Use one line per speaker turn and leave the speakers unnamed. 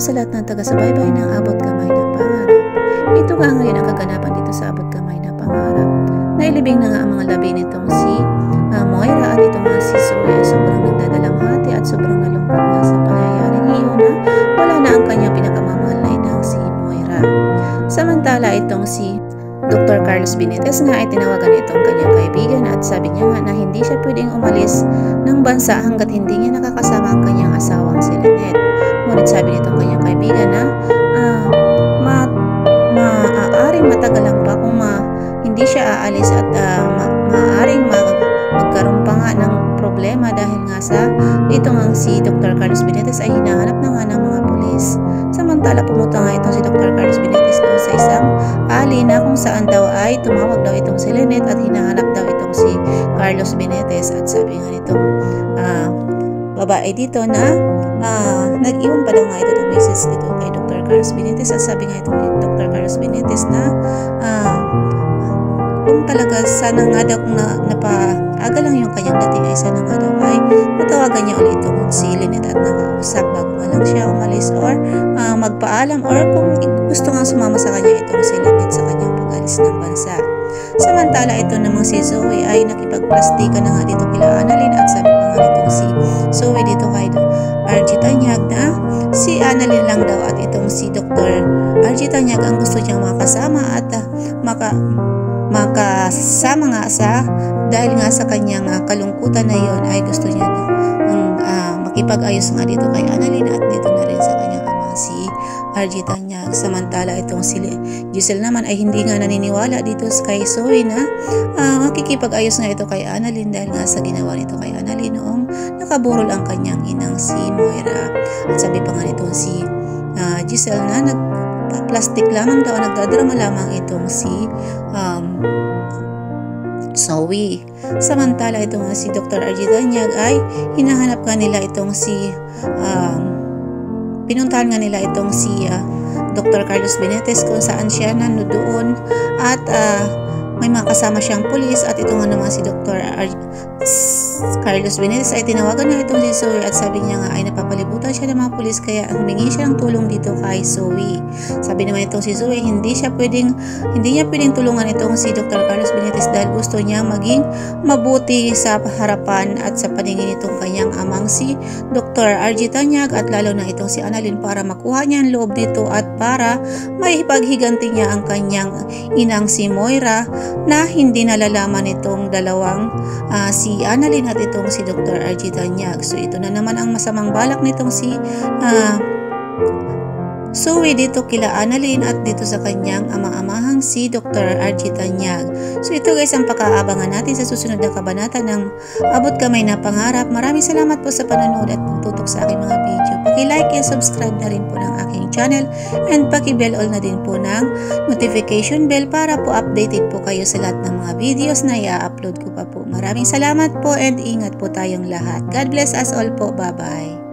sa lahat ng taga-subaybay ng Abot Kamay na Pangarap. Ito nga ngayon ang kaganapan dito sa Abot Kamay na Pangarap. Nailibing na nga ang mga labi nitong si Moira at ito nga si Zoe. Sobrang nagdadalamhati at sobrang nalungkot nga sa pangyayaring iyon na wala na ang kanyang pinakamamahal na inang si Moira. Samantala itong si Dr. Carlos Benitez nga ay tinawagan itong kanyang kaibigan at sabi niya nga na hindi siya pwedeng umalis ng bansa hanggat hindi niya nakakasama ang kanyang asawang si Lynette. Ngunit sabi nitong kanyang kaibigan na maaaring matagalan pa kung hindi siya aalis at maaaring magkaroon pa nga ng problema dahil nga sa ito nga si Dr. Carlos Benitez ay hinahanap na nga ng mga pulis. Samantala pumunta nga itong si Dr. Carlos Benitez doon sa isang alley na kung saan daw ay tumawag daw itong si Lynette at hinahanap daw itong si Carlos Benitez at sabi nga nitong babae dito na nag-iwan pa daw nga ito ng message dito kay Dr. Carlos Benitez at sabi nga ito ni Dr. Carlos Benitez na kung talaga sana nga daw kung napaaga lang yung kanyang dating ay sana nga daw ay natawagan niya ulit itong si Lynette at nakausap bago nga lang siya umalis or magpaalam or kung gusto nga sumama sa kanya itong si Lynette sa kanyang pag-alis ng bansa. Samantala ito namang si Zoe ay nakipagplastika na nga dito kila Annalyn at sabi pa nga itong si Zoe dito kay RG Tanyag na si Annalyn lang daw at itong si Dr. RG Tanyag ang gusto niyang makasama at makasama nga sa dahil nga sa kanyang kalungkutan na yon ay gusto niya makipag-ayos nga dito kay Annalyn at dito na rin sa kanyang ama si RG Tanyag. Samantala itong si Giselle naman ay hindi nga naniniwala dito kay Zoe na makikipag-ayos nga ito kay Annalyn dahil nga sa ginawa nito kay Annalyn noong nakaburol ang kanyang inang si Moira. At sabi pa nga nitong si Giselle na plastic lamang daw, nagdadrama lamang itong si Zoe. Samantala ito nga si Dr. RG Tanyag ay hinahanap nga nila itong si pinuntahan nga nila itong si Dr. Carlos Benitez kung saan siya nandoon at may makasama siyang pulis at ito nga naman si Dr. Carlos Benitez ay tinawagan na itong si Zoe at sabi niya nga ay napapalibutan siya ng mga pulis kaya humingi siya ng tulong dito kay Zoe. Sabi naman itong si Zoe hindi niya pwedeng tulungan itong si Dr. Carlos Benitez dahil gusto niya maging mabuti sa harapan at sa paningin itong kanyang amang si Dr. RG Tanyag at lalo na itong si Annalyn para makuha niya ang loob nito at para may paghiganti niya ang kanyang inang si Moira na hindi nalalaman itong dalawang si Annalyn at itong si Dr. RG Tanyag. So ito na naman ang masamang balak nitong si Zoe dito kila Annalyn at dito sa kanyang ama-amahang si Dr. RG Tanyag. So ito guys ang pakaabangan natin sa susunod na kabanata ng Abot Kamay na Pangarap. Maraming salamat po sa panonood at pagtutok sa aking mga video. Paki-like and subscribe na rin po ng aking channel and paki-bell all na din po ng notification bell para po updated po kayo sa lahat ng mga videos na i-upload ko pa po. Maraming salamat po and ingat po tayong lahat. God bless us all po. Bye-bye.